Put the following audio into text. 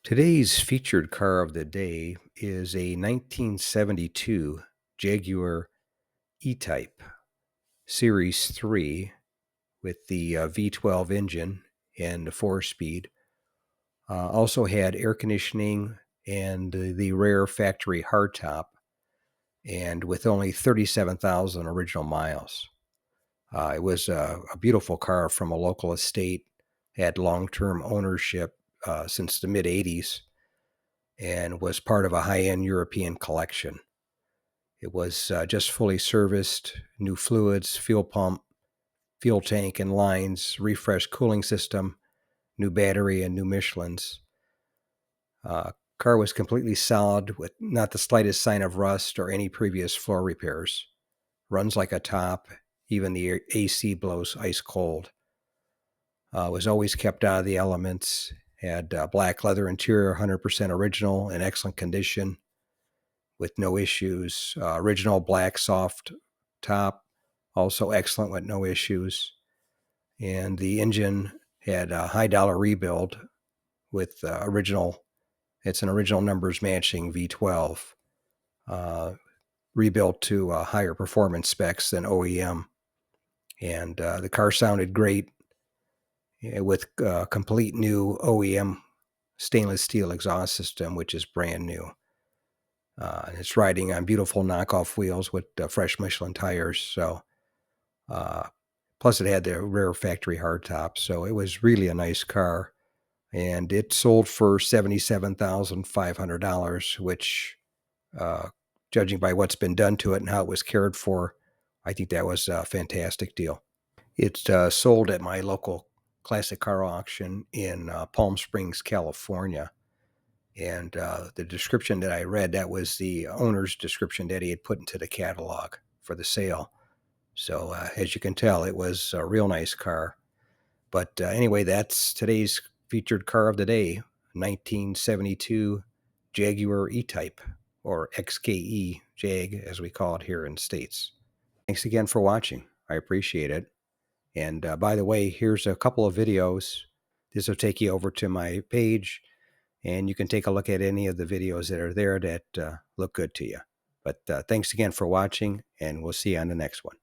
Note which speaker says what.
Speaker 1: Today's featured car of the day is a 1972 Jaguar E-Type Series 3 with the V-12 engine and the 4-speed. Also had air conditioning and the rare factory hardtop, and with only 37,000 original miles. It was a beautiful car from a local estate, had long-term ownership since the mid-'80s, and was part of a high-end European collection. It was just fully serviced, new fluids, fuel pump, fuel tank and lines, refreshed cooling system, new battery, and new Michelins. Car was completely solid with not the slightest sign of rust or any previous floor repairs. Runs like a top, even the AC blows ice cold. Was always kept out of the elements, had black leather interior, 100% original, in excellent condition, with no issues. Original black soft top, also excellent with no issues. And the engine had a high dollar rebuild with it's an original numbers matching V12, rebuilt to higher performance specs than OEM. And the car sounded great with complete new OEM stainless steel exhaust system, which is brand new. It's riding on beautiful knockoff wheels with fresh Michelin tires. So, plus it had the rare factory hardtop. So it was really a nice car, and it sold for $77,500, which, judging by what's been done to it and how it was cared for, I think that was a fantastic deal. It's sold at my local classic car auction in Palm Springs, California. And the description that I read, that was the owner's description that he had put into the catalog for the sale. So as you can tell, it was a real nice car. But anyway, that's today's featured car of the day, 1972 Jaguar E-Type, or XKE Jag, as we call it here in the States. Thanks again for watching. I appreciate it. And by the way, here's a couple of videos. This will take you over to my page, and you can take a look at any of the videos that are there that look good to you. But thanks again for watching, and we'll see you on the next one.